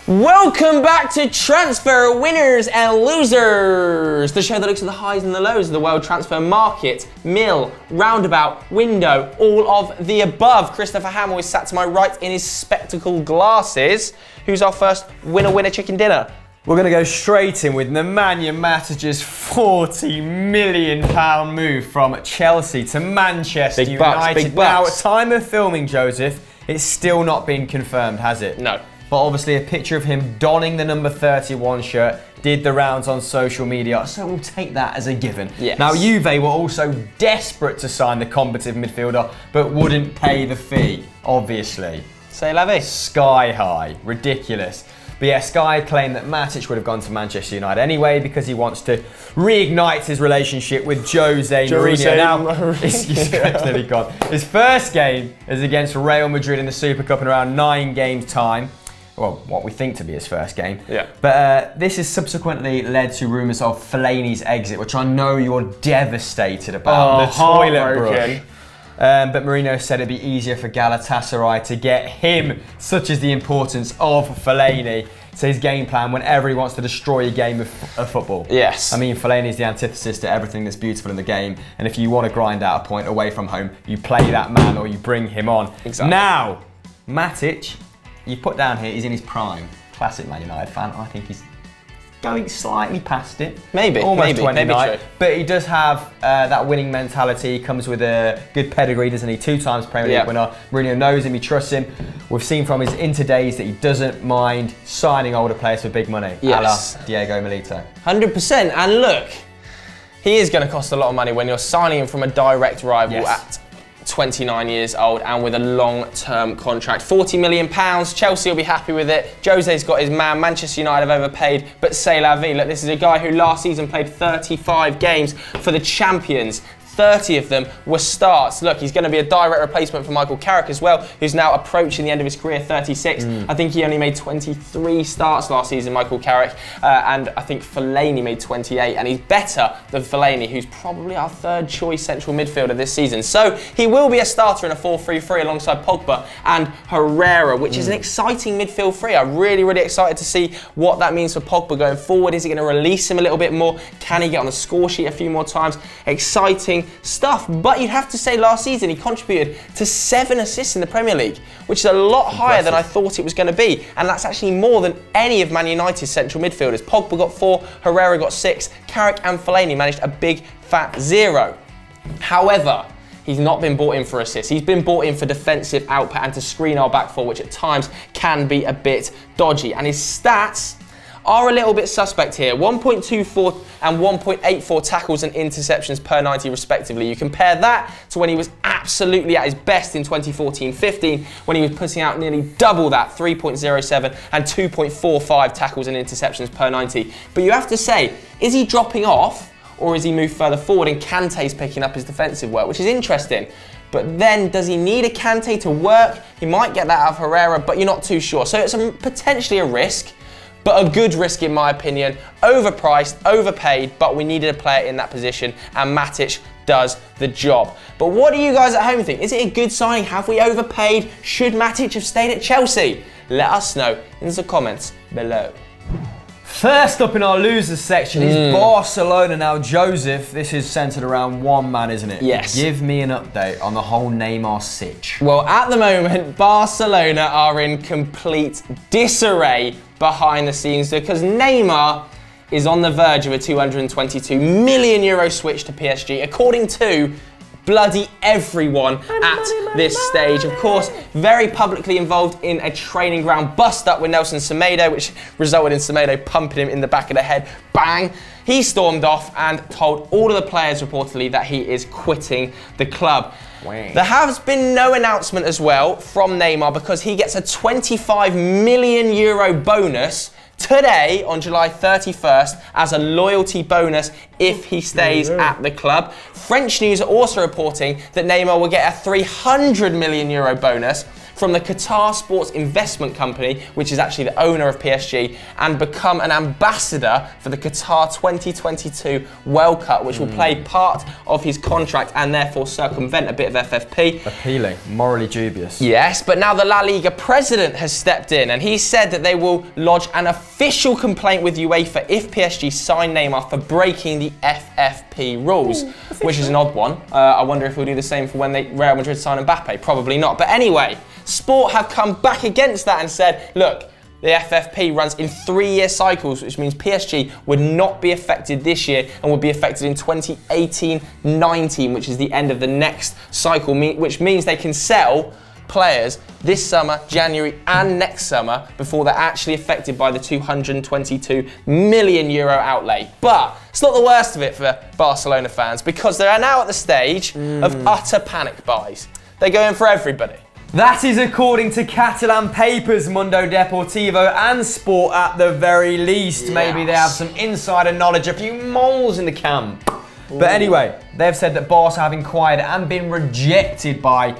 Welcome back to Transfer Winners and Losers, the show that looks at the highs and the lows of the world transfer market, mill, roundabout, window, all of the above. Christopher Hamill is sat to my right in his spectacle glasses. Who's our first winner chicken dinner? We're going to go straight in with Nemanja Matic's £40 million move from Chelsea to Manchester United. Big bucks. Now, at time of filming, Joseph, it's still not been confirmed, has it? No. But obviously a picture of him donning the number 31 shirt did the rounds on social media, so we'll take that as a given. Yes. Now, Juve were also desperate to sign the combative midfielder, but wouldn't pay the fee, obviously. C'est la vie. Sky high, ridiculous. But yeah, Sky claimed that Matic would have gone to Manchester United anyway because he wants to reignite his relationship with Jose Mourinho. Now, he's nearly gone. His first game is against Real Madrid in the Super Cup in around 9 games' time. Well, what we think to be his first game. Yeah. But this has subsequently led to rumours of Fellaini's exit, which I know you're devastated about. The toilet brush. But Mourinho said it'd be easier for Galatasaray to get him, such as the importance of Fellaini to his game plan whenever he wants to destroy a game of football. Yes. I mean, Fellaini is the antithesis to everything that's beautiful in the game, and if you want to grind out a point away from home, you play that man or you bring him on. Exactly. Now, Matic, you put down here, he's in his prime. Classic Man United fan. I think he's going slightly past it. Maybe, almost 29. true. But he does have that winning mentality. He comes with a good pedigree, doesn't he? 2 times Premier League winner. Mourinho knows him, he trusts him. We've seen from his Inter days that he doesn't mind signing older players for big money. Yes. A la Diego Milito. 100%. And look, he is going to cost a lot of money when you're signing him from a direct rival at 29 years old and with a long-term contract. £40 million, Chelsea will be happy with it. Jose's got his man, Manchester United have overpaid, but c'est la vie. Look, this is a guy who last season played 35 games for the champions. 30 of them were starts. Look, he's going to be a direct replacement for Michael Carrick as well, who's now approaching the end of his career, 36. I think he only made 23 starts last season, Michael Carrick, and I think Fellaini made 28, and he's better than Fellaini, who's probably our 3rd choice central midfielder this season. So he will be a starter in a 4-3-3 alongside Pogba and Herrera, which is an exciting midfield three. I'm really, really excited to see what that means for Pogba going forward. Is he going to release him a little bit more? Can he get on the score sheet a few more times? Exciting stuff, but you'd have to say last season he contributed to 7 assists in the Premier League, which is a lot higher than I thought it was going to be, and that's actually more than any of Man United's central midfielders. Pogba got 4, Herrera got 6, Carrick and Fellaini managed a big fat 0. However, he's not been bought in for assists. He's been bought in for defensive output and to screen our back four, which at times can be a bit dodgy, and his stats are a little bit suspect here. 1.24 and 1.84 tackles and interceptions per 90 respectively. You compare that to when he was absolutely at his best in 2014-15, when he was putting out nearly double that, 3.07 and 2.45 tackles and interceptions per 90. But you have to say, is he dropping off or is he moved further forward and Kante's picking up his defensive work, which is interesting. But then, does he need a Kante to work? He might get that out of Herrera, but you're not too sure. So it's potentially a risk, but a good risk in my opinion. Overpriced, overpaid, but we needed a player in that position, and Matic does the job. But what do you guys at home think? Is it a good signing? Have we overpaid? Should Matic have stayed at Chelsea? Let us know in the comments below. First up in our losers section is Barcelona. Now, Joseph, this is centred around one man, isn't it? Yes. Give me an update on the whole Neymar sitch. Well, at the moment, Barcelona are in complete disarray behind the scenes because Neymar is on the verge of a €222 million switch to PSG, according to bloody everyone at this stage. Of course, very publicly involved in a training ground bust-up with Nelson Semedo, which resulted in Semedo pumping him in the back of the head. Bang! He stormed off and told all of the players reportedly that he is quitting the club. There has been no announcement as well from Neymar because he gets a €25 million bonus today on July 31st as a loyalty bonus if he stays at the club. French news are also reporting that Neymar will get a €300 million bonus from the Qatar Sports Investment Company, which is actually the owner of PSG, and become an ambassador for the Qatar 2022 World Cup, which will play part of his contract and therefore circumvent a bit of FFP. Appealing, morally dubious. Yes, but now the La Liga president has stepped in and he said that they will lodge an official complaint with UEFA if PSG sign Neymar for breaking the FFP rules, which is an odd one. I wonder if he'll do the same for when Real Madrid sign Mbappe. Probably not. But anyway, Sport have come back against that and said, look, the FFP runs in 3-year cycles, which means PSG would not be affected this year and would be affected in 2018-19, which is the end of the next cycle, which means they can sell players this summer, January and next summer before they're actually affected by the €222 million outlay. But it's not the worst of it for Barcelona fans because they are now at the stage of utter panic buys. They're going for everybody. That is according to Catalan papers, Mundo Deportivo and Sport at the very least. Yes. Maybe they have some insider knowledge, a few moles in the camp. Ooh. But anyway, they've said that Barca have inquired and been rejected by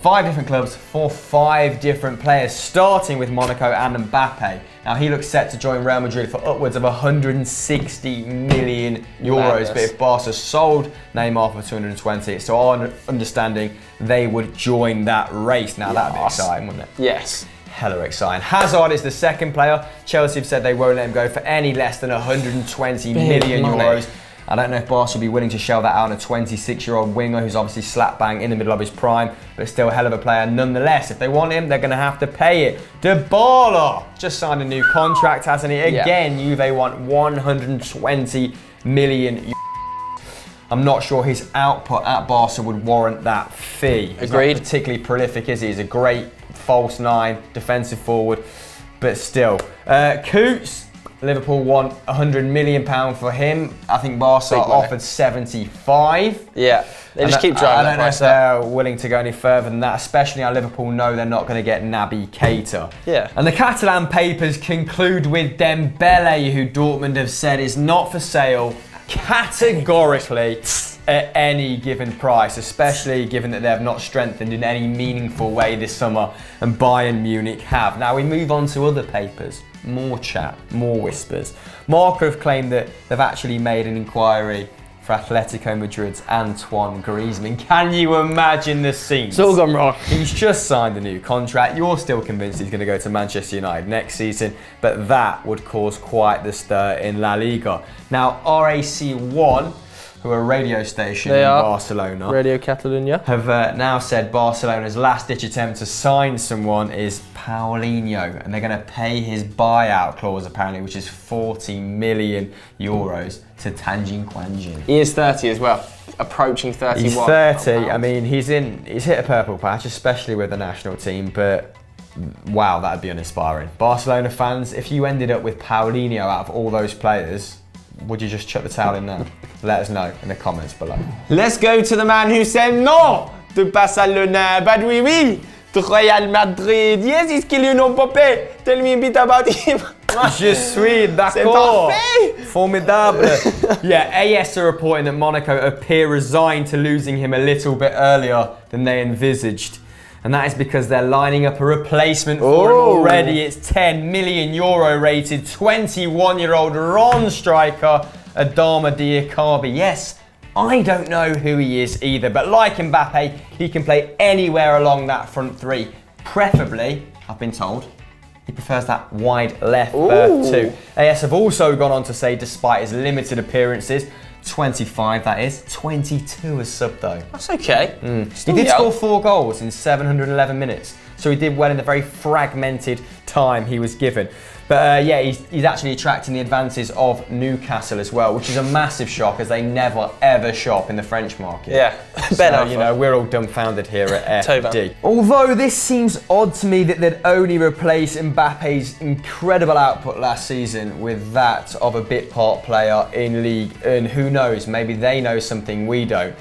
5 different clubs for 5 different players, starting with Monaco and Mbappe. Now, he looks set to join Real Madrid for upwards of €160 million. Madness. But if Barca sold Neymar for 220, it's to our understanding they would join that race. Now, that'd be exciting, wouldn't it? Yes. Hella exciting. Hazard is the second player. Chelsea have said they won't let him go for any less than €120 million. I don't know if Barca will be willing to shell that out on a 26-year-old winger who's obviously slap bang in the middle of his prime, but still a hell of a player nonetheless. If they want him, they're going to have to pay it. Dybala just signed a new contract, hasn't he? Again, Juve want €120 million. I'm not sure his output at Barca would warrant that fee. He's Agreed. Not particularly prolific, is he? He's a great false 9, defensive forward, but still. Coots. Liverpool want £100 million for him. I think Barca offered 75. Yeah, they just keep driving. I don't know if they're willing to go any further than that, especially now Liverpool know they're not going to get Naby Keita. Yeah. And the Catalan papers conclude with Dembele, who Dortmund have said is not for sale categorically at any given price, especially given that they have not strengthened in any meaningful way this summer, and Bayern Munich have. Now we move on to other papers. More chat, more whispers. Marca have claimed that they've actually made an inquiry for Atletico Madrid's Antoine Griezmann. Can you imagine the scenes? It's all gone wrong. He's just signed a new contract. You're still convinced he's going to go to Manchester United next season, but that would cause quite the stir in La Liga. Now, RAC1, who are a radio station in Barcelona, Radio Catalunya, have now said Barcelona's last-ditch attempt to sign someone is Paulinho, and they're going to pay his buyout clause apparently, which is €40 million to Tanjin Quanjin. He is 30 as well, approaching 31. He's 30. I mean, he's hit a purple patch, especially with the national team, but wow, that'd be uninspiring. Barcelona fans, if you ended up with Paulinho out of all those players, would you just chuck the towel in there? Let us know in the comments below. Let's go to the man who said no to Barcelona, but oui, oui, to Real Madrid. Yes, it's Kylian Mbappé. Tell me a bit about him. Je suis d'accord. Formidable. Yeah, AS are reporting that Monaco appear resigned to losing him a little bit earlier than they envisaged. And that is because they're lining up a replacement for him already. It's €10 million rated 21-year-old Ron striker Adama Diakhaby. Yes, I don't know who he is either, but like Mbappe, he can play anywhere along that front three. Preferably, I've been told, he prefers that wide left berth too. AS have also gone on to say, despite his limited appearances, 25 that is, 22 as sub though. That's okay. He did score 4 goals in 711 minutes, so he did well in the very fragmented time he was given. But yeah, he's actually attracting the advances of Newcastle as well, which is a massive shock as they never ever shop in the French market. Yeah, so, you know, we're all dumbfounded here at FD. Although this seems odd to me that they'd only replace Mbappe's incredible output last season with that of a bit part player in league, and who knows, maybe they know something we don't.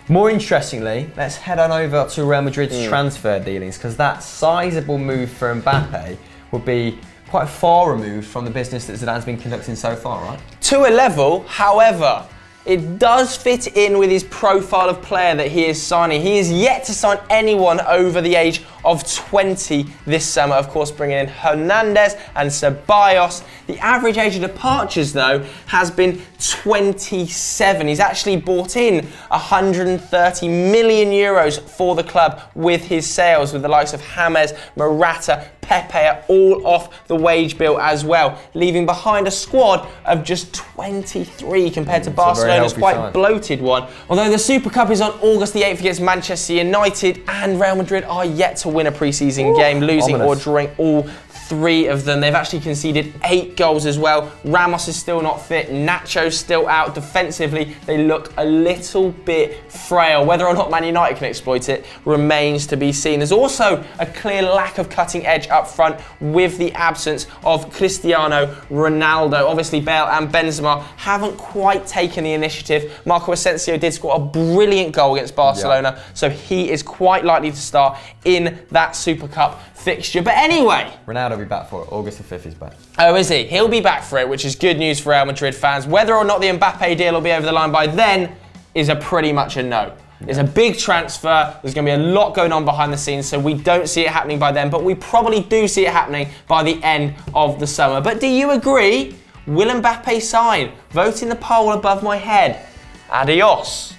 More interestingly, let's head on over to Real Madrid's transfer dealings, because that sizable move for Mbappe would be quite far removed from the business that Zidane's been conducting so far, right? To a level, however, it does fit in with his profile of player that he is signing. He is yet to sign anyone over the age of 20 this summer, of course bringing in Hernandez and Ceballos. The average age of departures though has been 27. He's actually brought in 130 million euros for the club with his sales, with the likes of James, Morata, Pepe are all off the wage bill as well, leaving behind a squad of just 23 compared to Barcelona's quite bloated one. Although the Super Cup is on August the 8th against Manchester United, and Real Madrid are yet to win a pre-season game, losing or drawing all 3 of them. They've actually conceded 8 goals as well. Ramos is still not fit. Nacho's still out. Defensively, they look a little bit frail. Whether or not Man United can exploit it remains to be seen. There's also a clear lack of cutting edge up front with the absence of Cristiano Ronaldo. Obviously, Bale and Benzema haven't quite taken the initiative. Marco Asensio did score a brilliant goal against Barcelona, so he is quite likely to start in that Super Cup fixture. But anyway, Ronaldo will be back for it. August the 5th he's back. Oh, is he? He'll be back for it, which is good news for Real Madrid fans. Whether or not the Mbappe deal will be over the line by then is pretty much a no. It's a big transfer. There's going to be a lot going on behind the scenes, so we don't see it happening by then, but we probably do see it happening by the end of the summer. But do you agree? Will Mbappe sign? Vote in the poll above my head. Adios.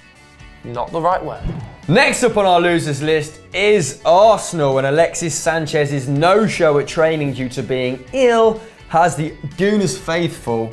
Not the right word. Next up on our losers list is Arsenal, and Alexis Sanchez's no-show at training due to being ill has the Gooners faithful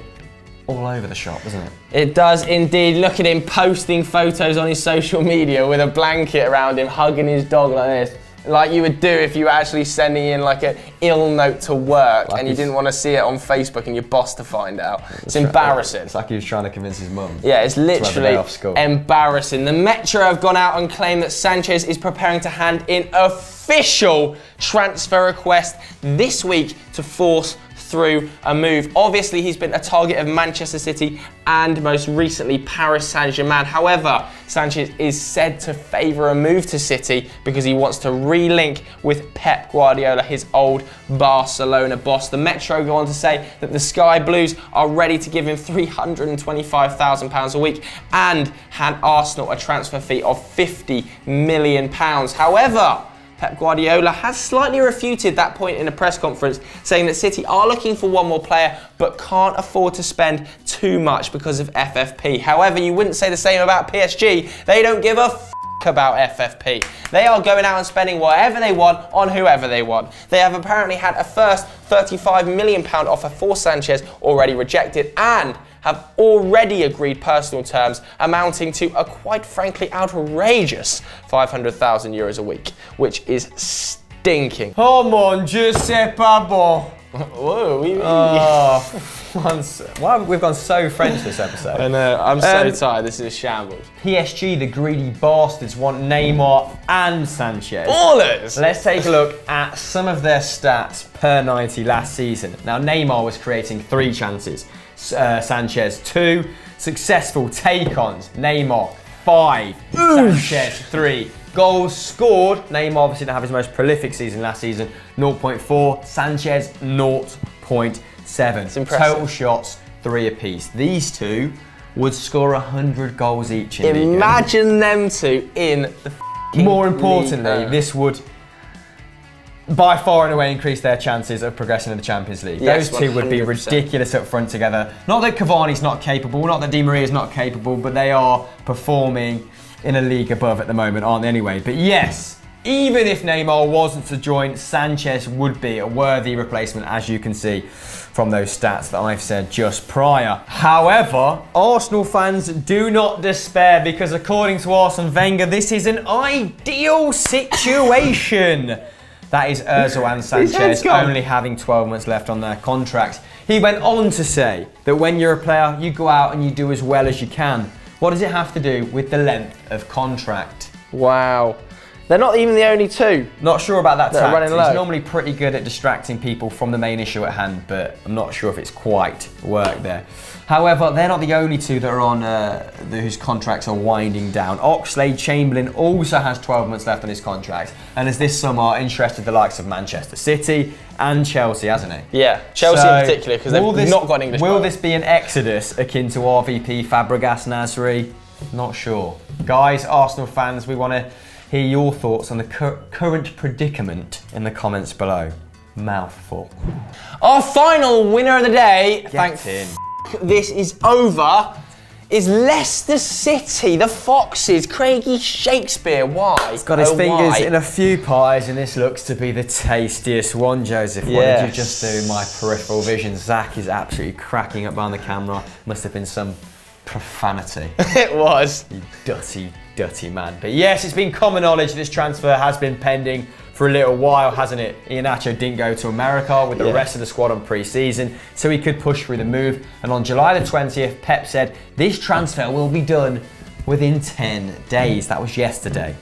all over the shop, doesn't it? It does indeed. Look at him posting photos on his social media with a blanket around him, hugging his dog like this. Like you would do if you were actually sending in like an ill note to work and you didn't want to see it on Facebook and your boss to find out. It's embarrassing. It's like he was trying to convince his mum. Yeah, it's literally embarrassing. The Metro have gone out and claimed that Sanchez is preparing to hand in official transfer request this week to force through a move. Obviously, he's been a target of Manchester City and most recently Paris Saint-Germain. However, Sanchez is said to favour a move to City because he wants to relink with Pep Guardiola, his old Barcelona boss. The Metro go on to say that the Sky Blues are ready to give him £325,000 a week and hand Arsenal a transfer fee of £50 million. However, Pep Guardiola has slightly refuted that point in a press conference, saying that City are looking for one more player but can't afford to spend too much because of FFP. However, you wouldn't say the same about PSG. They don't give a f about FFP. They are going out and spending whatever they want on whoever they want. They have apparently had a first £35 million offer for Sanchez already rejected and have already agreed personal terms amounting to a quite frankly outrageous €500,000 a week, which is stinking. Oh mon Dieu, c'est pas bon. Whoa, why we've gone so French this episode? I know, I'm so tired, this is a shambles. PSG, the greedy bastards, want Neymar and Sanchez. Ballers! Let's take a look at some of their stats per 90 last season. Now, Neymar was creating 3 chances. Sanchez 2, successful take-ons, Neymar 5, Sanchez 3. Goals scored, Neymar obviously didn't have his most prolific season last season, 0.4, Sanchez 0.7. It's impressive. Total shots 3 apiece. These two would score 100 goals each in Liga. Imagine them two in the More importantly, this would by far and away increase their chances of progressing in the Champions League. Yes, those two would be ridiculous up front together. Not that Cavani's not capable, not that Di Maria's not capable, but they are performing in a league above at the moment, aren't they anyway? But yes, even if Neymar wasn't to join, Sanchez would be a worthy replacement, as you can see from those stats that I've said just prior. However, Arsenal fans, do not despair, because according to Arsene Wenger, this is an ideal situation. That is Ozil and Sanchez only having 12 months left on their contracts. He went on to say that when you're a player, you go out and you do as well as you can. What does it have to do with the length of contract? Wow. They're not even the only two. Not sure about that tactic. He's normally pretty good at distracting people from the main issue at hand, but I'm not sure if it's quite worked there. However, they're not the only two that are on whose contracts are winding down. Oxlade-Chamberlain also has 12 months left on his contract, and has this summer interested the likes of Manchester City and Chelsea, hasn't he? Yeah, Chelsea in particular, because they've not got an English player. Will this be an exodus akin to RVP Fabregas Nasri? Not sure. Guys, Arsenal fans, we want to hear your thoughts on the current predicament in the comments below. Mouthful. Our final winner of the day, this is over, is Leicester City, the Foxes, Craigie Shakespeare. Why? He's got his fingers in a few pies and this looks to be the tastiest one, Joseph. What did you just do? My peripheral vision. Zach is absolutely cracking up behind the camera. Must have been some profanity. It was. You dirty, dirty man. But yes, it's been common knowledge this transfer has been pending for a little while, hasn't it? Iheanacho didn't go to America with the rest of the squad on pre-season, so he could push through the move. And on July the 20th, Pep said this transfer will be done within 10 days. That was yesterday.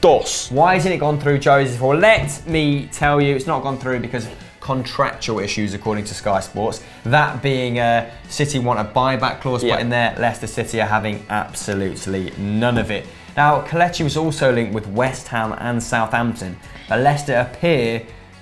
Why hasn't it gone through, Joseph? Well, let me tell you, it's not gone through because of contractual issues, according to Sky Sports. That being City want a buyback clause put in there. Leicester City are having absolutely none of it. Now, Kelechi was also linked with West Ham and Southampton, but Leicester appear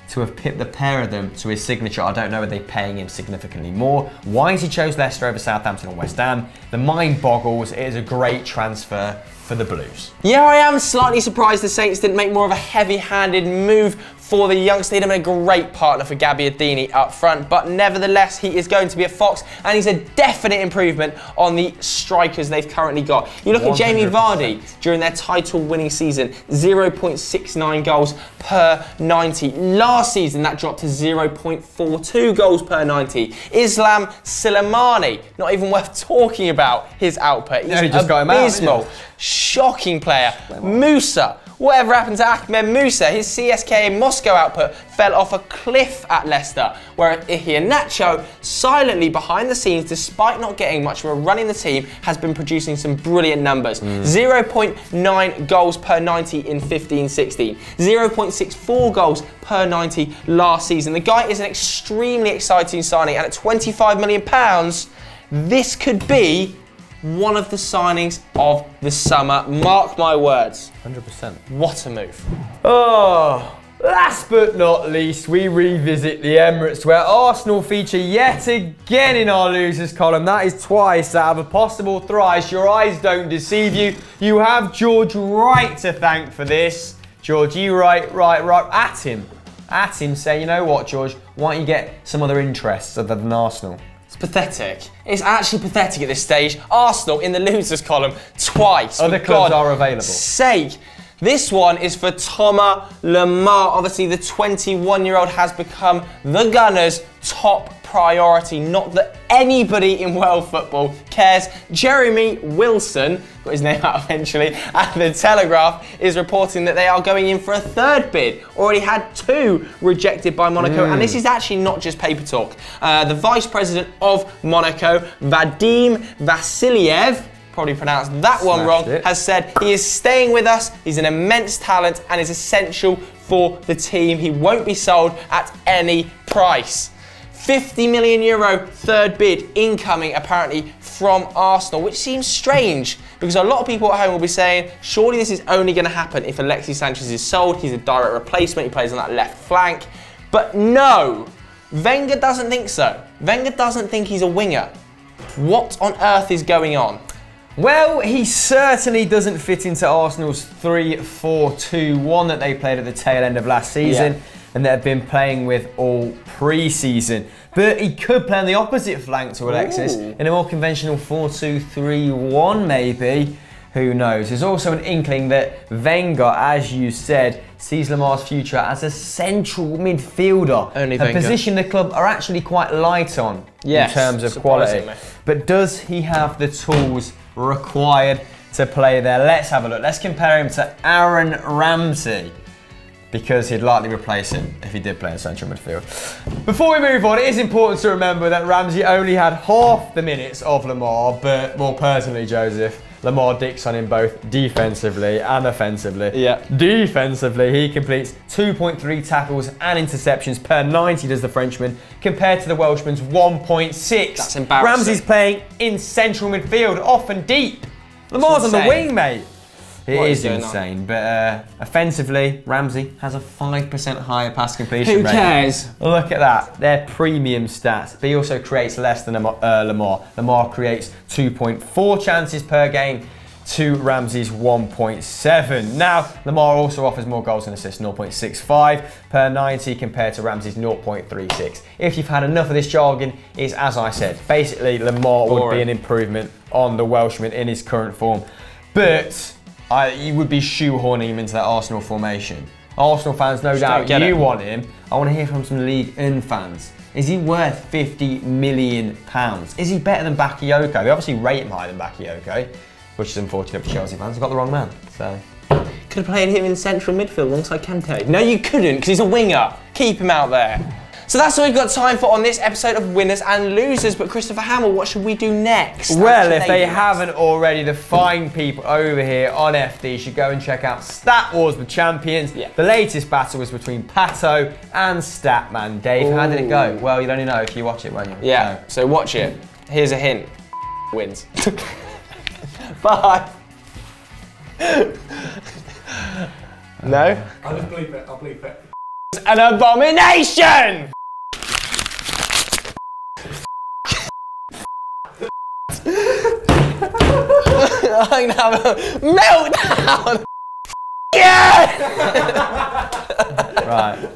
to have pipped the pair of them to his signature. I don't know, are they paying him significantly more? Why has he chose Leicester over Southampton and West Ham? The mind boggles. It is a great transfer for the Blues. Yeah, I am slightly surprised the Saints didn't make more of a heavy-handed move for the youngster. He'd have been a great partner for Gabbiadini up front, but nevertheless, he is going to be a Fox, and he's a definite improvement on the strikers they've currently got. You look at Jamie Vardy during their title-winning season, 0.69 goals per 90. Last season, that dropped to 0.42 goals per 90. Islam Slimani, not even worth talking about his output. He's abysmal. Shocking player. Musa. Whatever happened to Ahmed Musa? His CSKA Moscow output fell off a cliff at Leicester, where Iheanacho, silently behind the scenes, despite not getting much of a run in the team, has been producing some brilliant numbers. 0.9 goals per 90 in 15-16. 0.64 goals per 90 last season. The guy is an extremely exciting signing, and at £25 million, this could be one of the signings of the summer. Mark my words. 100%. What a move. Oh, last but not least, we revisit the Emirates, where Arsenal feature yet again in our losers column. That is twice out of a possible thrice. Your eyes don't deceive you. You have George Wright to thank for this. George, you right at him, say, you know what, George, why don't you get some other interests other than Arsenal? It's pathetic. It's actually pathetic at this stage. Arsenal in the losers column twice. Other clubs are available. Sake. This one is for Thomas Lemar. Obviously, the 21-year-old has become the Gunners' top priority. Not that anybody in world football cares. Jeremy Wilson, got his name out eventually, and the Telegraph is reporting that they are going in for a third bid. Already had 2 rejected by Monaco, and this is actually not just paper talk. The vice president of Monaco, Vadim Vasiliev, probably pronounced that one wrong, has said he is staying with us. He's an immense talent and is essential for the team. He won't be sold at any price. €50 million third bid incoming apparently from Arsenal, which seems strange because a lot of people at home will be saying, surely this is only going to happen if Alexis Sanchez is sold. He's a direct replacement. He plays on that left flank. But no, Wenger doesn't think so. Wenger doesn't think he's a winger. What on earth is going on? Well, he certainly doesn't fit into Arsenal's 3-4-2-1 that they played at the tail end of last season and that have been playing with all pre-season. But he could play on the opposite flank to Alexis in a more conventional 4-2-3-1 maybe. Who knows? There's also an inkling that Wenger, as you said, sees Lamar's future as a central midfielder. A position the club are actually quite light on in terms of quality. But does he have the tools required to play there? Let's have a look. Let's compare him to Aaron Ramsey, because he'd likely replace him if he did play in central midfield. Before we move on, it is important to remember that Ramsey only had half the minutes of Lamar, but more personally, Joseph, Lamar dicks on him both defensively and offensively. Defensively, he completes 2.3 tackles and interceptions per 90, does the Frenchman, compared to the Welshman's 1.6. That's embarrassing. Ramsey's playing in central midfield, often deep. Lamar's on the wing, mate. It is insane, but offensively, Ramsey has a 5% higher pass completion rate. Who cares? Look at that. They're premium stats, but he also creates less than Lamar. Lamar creates 2.4 chances per game to Ramsey's 1.7. Now, Lemar also offers more goals and assists, 0.65 per 90 compared to Ramsey's 0.36. If you've had enough of this jargon, it's as I said. Basically, Lemar would be an improvement on the Welshman in his current form. But you would be shoehorning him into that Arsenal formation. Arsenal fans, no doubt, you want him. I want to hear from some League One fans. Is he worth £50 million? Is he better than Bakayoko? We obviously rate him higher than Bakayoko, which is unfortunate for Chelsea fans. I've got the wrong man. So could have played him in central midfield alongside Kante. No, you couldn't, because he's a winger. Keep him out there. So that's all we've got time for on this episode of Winners and Losers. But Christopher Hamill, what should we do next? Well, if they haven't already, the fine people over here on FD should go and check out Stat Wars the Champions. Yeah. The latest battle was between Pato and Statman. Dave, how did it go? Well, you'd only know if you watch it, won't you? Yeah, so watch it. Here's a hint. Wins. Bye. No? I'll just bleep it. I'll bleep it. An abomination! I'm gonna have a meltdown! Yeah! Right.